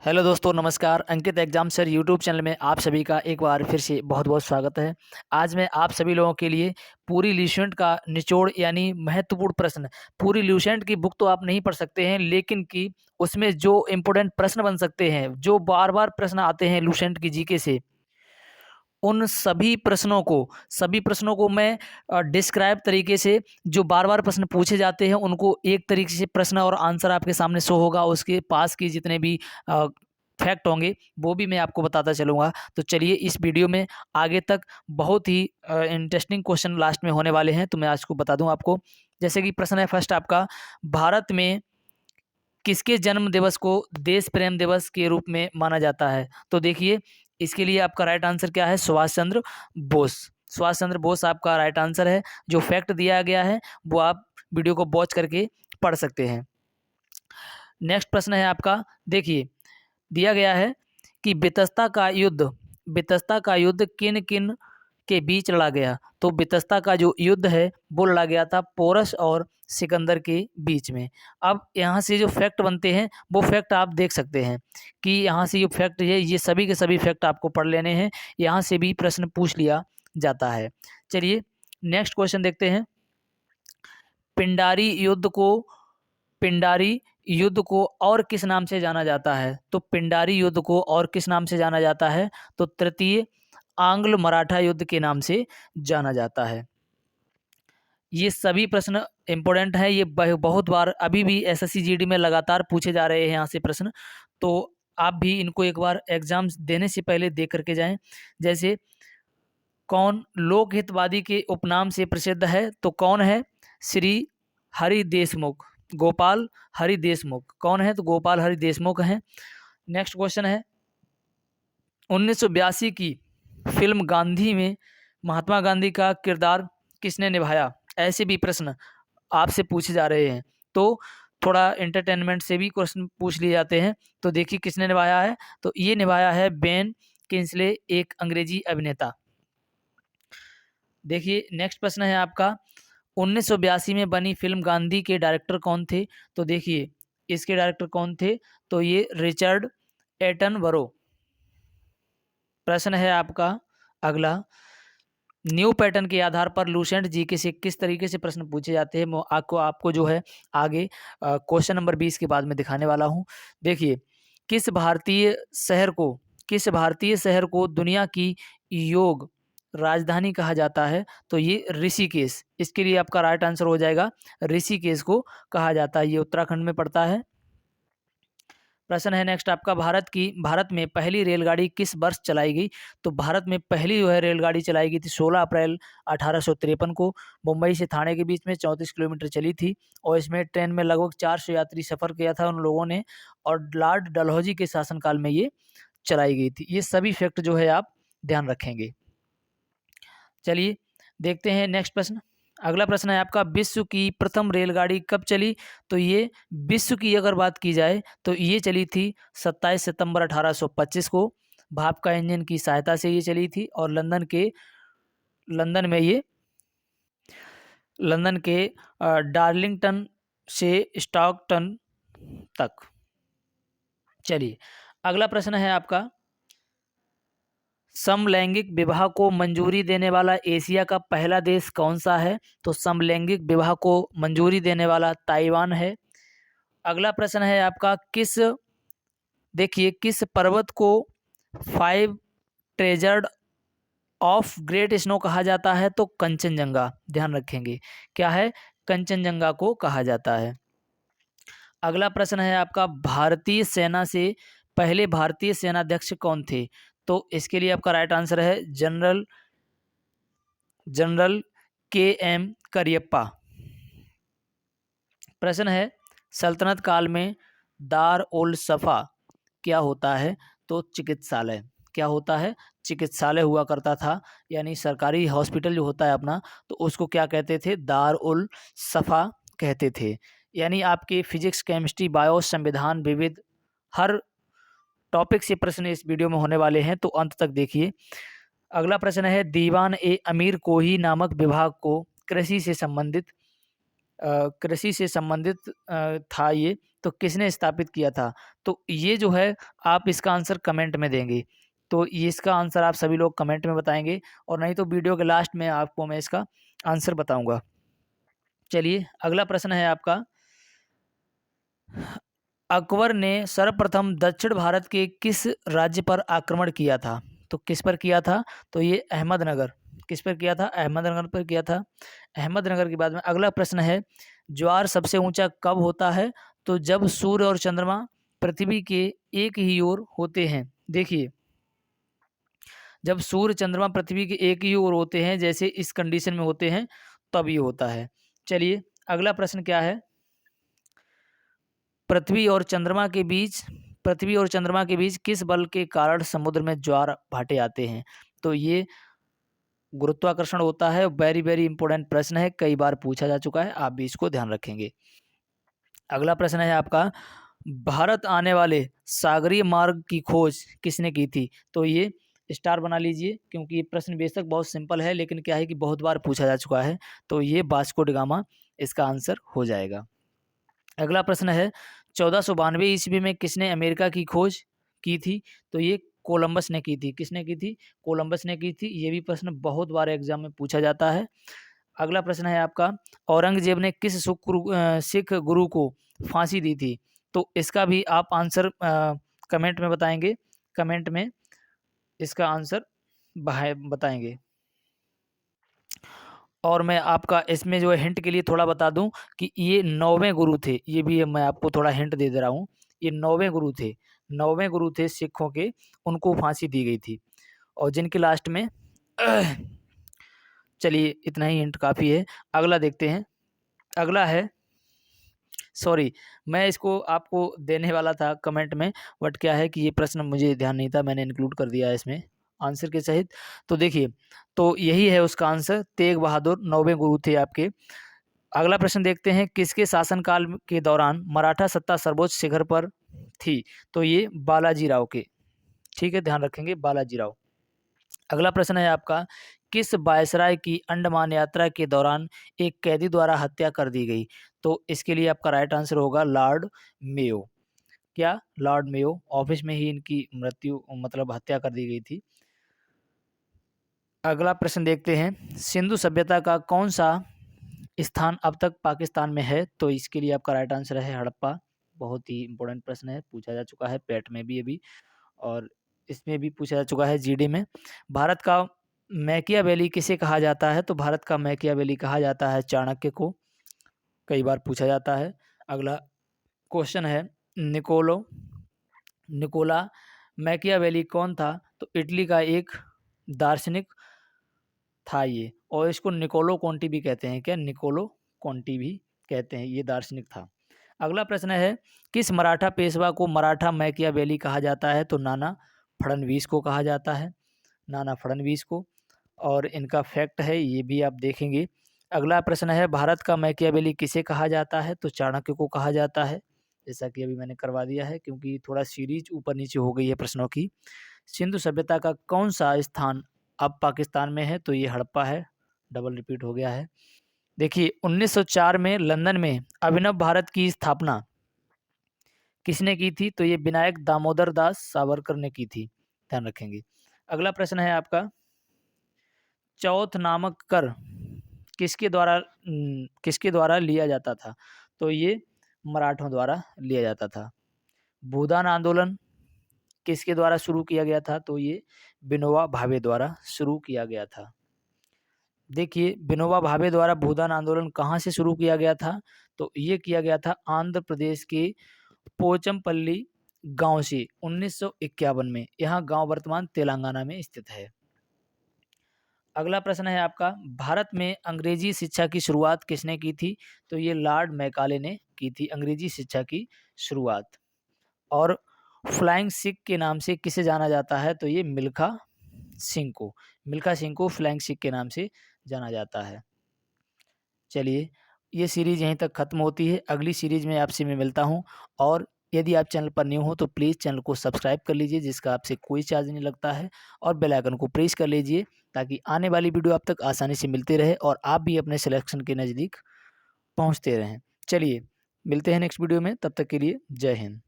Hello दोस्तों, नमस्कार। अंकित exam sir YouTube channel में आप सभी का एक बार फिर से बहुत बहुत स्वागत है। आज मैं आप सभी लोगों के लिए पूरी ल्यूसेंट का निचोड़ यानी महत्वपूर्ण प्रश्न। पूरी ल्यूसेंट की बुक तो आप नहीं पढ़ सकते हैं, लेकिन कि उसमें जो इम्पोर्टेंट प्रश्न बन सकते हैं, जो बार बार प्रश्न आते हैं ल्यूसेंट की जीके से, उन सभी प्रश्नों को मैं डिस्क्राइब तरीके से, जो बार बार प्रश्न पूछे जाते हैं उनको एक तरीके से प्रश्न और आंसर आपके सामने शो होगा। उसके पास की जितने भी फैक्ट होंगे वो भी मैं आपको बताता चलूँगा। तो चलिए इस वीडियो में आगे तक बहुत ही इंटरेस्टिंग क्वेश्चन लास्ट में होने वाले हैं, तो मैं आज को बता दूं आपको। जैसे कि प्रश्न है फर्स्ट आपका, भारत में किसके जन्म दिवस को देश प्रेम दिवस के रूप में माना जाता है? तो देखिए, इसके लिए आपका राइट आंसर क्या है? सुभाष चंद्र बोस। सुभाष चंद्र बोस आपका राइट आंसर है। जो फैक्ट दिया गया है वो आप वीडियो को वॉच करके पढ़ सकते हैं। नेक्स्ट प्रश्न है आपका, देखिए दिया गया है कि बितस्ता का युद्ध किन किन के बीच लड़ा गया? तो बितस्ता का जो युद्ध है वो लड़ा गया था पोरस और सिकंदर के बीच में। अब यहाँ से जो फैक्ट बनते हैं वो फैक्ट आप देख सकते हैं कि यहाँ से जो फैक्ट है ये सभी के सभी फैक्ट आपको पढ़ लेने हैं। यहाँ से भी प्रश्न पूछ लिया जाता है। चलिए नेक्स्ट क्वेश्चन देखते हैं। पिंडारी युद्ध को पिंडारी युद्ध को और किस नाम से जाना जाता है? तो पिंडारी युद्ध को और किस नाम से जाना जाता है? तो तृतीय आंग्ल मराठा युद्ध के नाम से जाना जाता है। ये सभी प्रश्न इंपॉर्टेंट है। ये बहुत बार अभी भी एसएससी जीडी में लगातार पूछे जा रहे हैं यहाँ से प्रश्न। तो आप भी इनको एक बार एग्जाम्स देने से पहले देख करके जाएं। जैसे कौन लोक हितवादी के उपनाम से प्रसिद्ध है? तो कौन है? श्री हरि देशमुख, गोपाल हरि देशमुख। कौन है? तो गोपाल हरि देशमुख हैं। नेक्स्ट क्वेश्चन है, 1982 की फिल्म गांधी में महात्मा गांधी का किरदार किसने निभाया? ऐसे भी प्रश्न आपसे पूछे जा रहे हैं, तो थोड़ा एंटरटेनमेंट से भी क्वेश्चन पूछ लिए जाते हैं। तो देखिए किसने निभाया है? तो ये निभाया है बेन किंग्सले, एक अंग्रेजी अभिनेता। देखिए नेक्स्ट प्रश्न है आपका, 1982 में बनी फिल्म गांधी के डायरेक्टर कौन थे? तो देखिए इसके डायरेक्टर कौन थे? तो ये रिचर्ड एटनबरो। प्रश्न है आपका अगला, न्यू पैटर्न के आधार पर लूसेंट जीके से किस तरीके से प्रश्न पूछे जाते हैं? मैं आपको जो है आगे क्वेश्चन नंबर 20 के बाद में दिखाने वाला हूं। देखिए, किस भारतीय शहर को किस भारतीय शहर को दुनिया की योग राजधानी कहा जाता है? तो ये ऋषिकेश। इसके लिए आपका राइट आंसर हो जाएगा ऋषिकेश को कहा जाता है। ये उत्तराखंड में पड़ता है। प्रश्न है नेक्स्ट आपका, भारत में पहली रेलगाड़ी किस वर्ष चलाई गई? तो भारत में पहली जो है रेलगाड़ी चलाई गई थी 16 अप्रैल 1853 को। मुंबई से थाने के बीच में 34 किलोमीटर चली थी और इसमें ट्रेन में लगभग 400 यात्री सफ़र किया था उन लोगों ने, और लॉर्ड डलहौजी के शासनकाल में ये चलाई गई थी। ये सभी फैक्ट जो है आप ध्यान रखेंगे। चलिए देखते हैं नेक्स्ट प्रश्न। अगला प्रश्न है आपका, विश्व की प्रथम रेलगाड़ी कब चली? तो ये विश्व की अगर बात की जाए तो ये चली थी 27 सितंबर 1825 को। भाप का इंजन की सहायता से ये चली थी और लंदन में ये लंदन के डार्लिंगटन से स्टॉकटन तक। चलिए अगला प्रश्न है आपका, समलैंगिक विवाह को मंजूरी देने वाला एशिया का पहला देश कौन सा है? तो समलैंगिक विवाह को मंजूरी देने वाला ताइवान है। अगला प्रश्न है आपका, किस पर्वत को five treasured of great snow कहा जाता है? तो कंचनजंगा। ध्यान रखेंगे क्या है? कंचनजंगा को कहा जाता है। अगला प्रश्न है आपका, पहले भारतीय सेनाध्यक्ष कौन थे? तो इसके लिए आपका राइट आंसर है जनरल के.एम. करियप्पा। प्रश्न है, सल्तनत काल में दार उल सफा क्या होता है? तो चिकित्सालय। क्या होता है? चिकित्सालय हुआ करता था, यानी सरकारी हॉस्पिटल जो होता है अपना, तो उसको क्या कहते थे? दार उल सफा कहते थे। यानी आपके फिजिक्स, केमिस्ट्री, बायो, संविधान, विविध हर टॉपिक से प्रश्न इस वीडियो में होने वाले हैं, तो अंत तक देखिए। अगला प्रश्न है, दीवान ए अमीर कोही नामक विभाग को कृषि से संबंधित था ये, तो किसने स्थापित किया था? तो ये जो है आप इसका आंसर कमेंट में देंगे। तो ये इसका आंसर आप सभी लोग कमेंट में बताएंगे, और नहीं तो वीडियो के लास्ट में आपको मैं इसका आंसर बताऊंगा। चलिए अगला प्रश्न है आपका, अकबर ने सर्वप्रथम दक्षिण भारत के किस राज्य पर आक्रमण किया था? तो किस पर किया था? तो ये अहमदनगर। किस पर किया था? अहमदनगर पर किया था। अहमदनगर के बाद में अगला प्रश्न है, ज्वार सबसे ऊंचा कब होता है? तो जब सूर्य और चंद्रमा पृथ्वी के एक ही ओर होते हैं। देखिए, जब सूर्य चंद्रमा पृथ्वी के एक ही ओर होते हैं, जैसे इस कंडीशन में होते हैं, तब ये होता है। चलिए अगला प्रश्न क्या है, पृथ्वी और चंद्रमा के बीच किस बल के कारण समुद्र में ज्वार भाटे आते हैं? तो ये गुरुत्वाकर्षण होता है। वेरी वेरी इंपॉर्टेंट प्रश्न है, कई बार पूछा जा चुका है, आप भी इसको ध्यान रखेंगे। अगला प्रश्न है आपका, भारत आने वाले सागरीय मार्ग की खोज किसने की थी? तो ये स्टार बना लीजिए, क्योंकि ये प्रश्न बेशक बहुत सिंपल है, लेकिन क्या है कि बहुत बार पूछा जा चुका है। तो ये वास्को ड गामा इसका आंसर हो जाएगा। अगला प्रश्न है, 1492 ईस्वी में किसने अमेरिका की खोज की थी? तो ये कोलंबस ने की थी। किसने की थी? कोलंबस ने की थी। ये भी प्रश्न बहुत बार एग्जाम में पूछा जाता है। अगला प्रश्न है आपका, औरंगजेब ने किस सिख गुरु को फांसी दी थी? तो इसका भी आप आंसर कमेंट में बताएंगे। कमेंट में इसका आंसर बताएंगे। और मैं आपका इसमें जो है हिंट के लिए थोड़ा बता दूं कि ये 9वें गुरु थे। ये भी मैं आपको थोड़ा हिंट दे दे रहा हूँ। ये 9वें गुरु थे। 9वें गुरु थे सिखों के, उनको फांसी दी गई थी, और जिनके लास्ट में चलिए इतना ही हिंट काफ़ी है। अगला देखते हैं। अगला है, सॉरी मैं इसको आपको देने वाला था कमेंट में, बट क्या है कि ये प्रश्न मुझे ध्यान नहीं था, मैंने इंक्लूड कर दिया है इसमें आंसर के सहित। तो देखिए, तो यही है उसका आंसर, तेग बहादुर 9वें गुरु थे आपके। अगला प्रश्न देखते हैं, किसके शासनकाल के दौरान मराठा सत्ता सर्वोच्च शिखर पर थी? तो ये बालाजी राव के। ठीक है, ध्यान रखेंगे, बालाजी राव। अगला प्रश्न है आपका, किस वायसराय की अंडमान यात्रा के दौरान एक कैदी द्वारा हत्या कर दी गई? तो इसके लिए आपका राइट आंसर होगा लॉर्ड मेयो। क्या? लॉर्ड मेयो, ऑफिस में ही इनकी मृत्यु मतलब हत्या कर दी गई थी। अगला प्रश्न देखते हैं, सिंधु सभ्यता का कौन सा स्थान अब तक पाकिस्तान में है? तो इसके लिए आपका राइट आंसर है हड़प्पा। बहुत ही इंपॉर्टेंट प्रश्न है, पूछा जा चुका है पेट में भी अभी, और इसमें भी पूछा जा चुका है जीडी में। भारत का मैकियावेली किसे कहा जाता है? तो भारत का मैकियावेली कहा जाता है चाणक्य को, कई बार पूछा जाता है। अगला क्वेश्चन है, निकोला मैकियावेली कौन था? तो इटली का एक दार्शनिक था ये, और इसको निकोलो कोंटी भी कहते हैं। क्या? निकोलो कोंटी भी कहते हैं, ये दार्शनिक था। अगला प्रश्न है, किस मराठा पेशवा को मराठा मैकियावेली कहा जाता है? तो नाना फडणवीस को कहा जाता है, नाना फडणवीस को, और इनका फैक्ट है ये भी आप देखेंगे। अगला प्रश्न है, भारत का मैकियावेली किसे कहा जाता है? तो चाणक्य को कहा जाता है, जैसा कि अभी मैंने करवा दिया है, क्योंकि थोड़ा सीरीज ऊपर नीचे हो गई है प्रश्नों की। सिंधु सभ्यता का कौन सा स्थान अब पाकिस्तान में है? तो ये हड़प्पा है, डबल रिपीट हो गया है। देखिए, 1904 में लंदन में अभिनव भारत की स्थापना किसने की थी? तो ये विनायक दामोदर दास सावरकर ने की थी, ध्यान रखेंगे। अगला प्रश्न है आपका, चौथ नामक कर किसके द्वारा लिया जाता था? तो ये मराठों द्वारा लिया जाता था। भूदान आंदोलन किसके द्वारा शुरू किया गया था? तो ये विनोबा भावे द्वारा शुरू किया गया था। देखिए, विनोबा भावे द्वारा भूदान आंदोलन कहाँ से शुरू किया गया था? तो ये किया गया था आंध्र प्रदेश के पोचमपल्ली गांव से 1951 में। यहाँ गांव वर्तमान तेलंगाना में स्थित है। अगला प्रश्न है आपका, भारत में अंग्रेजी शिक्षा की शुरुआत किसने की थी? तो ये लॉर्ड मैकाले ने की थी अंग्रेजी शिक्षा की शुरुआत। और फ्लाइंग सिख के नाम से किसे जाना जाता है? तो ये मिल्खा सिंह को फ्लाइंग सिख के नाम से जाना जाता है। चलिए, ये सीरीज यहीं तक खत्म होती है। अगली सीरीज में आपसे मैं मिलता हूँ, और यदि आप चैनल पर न्यू हो तो प्लीज़ चैनल को सब्सक्राइब कर लीजिए, जिसका आपसे कोई चार्ज नहीं लगता है, और बेल आइकन को प्रेस कर लीजिए, ताकि आने वाली वीडियो आप तक आसानी से मिलती रहे और आप भी अपने सिलेक्शन के नज़दीक पहुँचते रहें। चलिए, मिलते हैं नेक्स्ट वीडियो में, तब तक के लिए जय हिंद।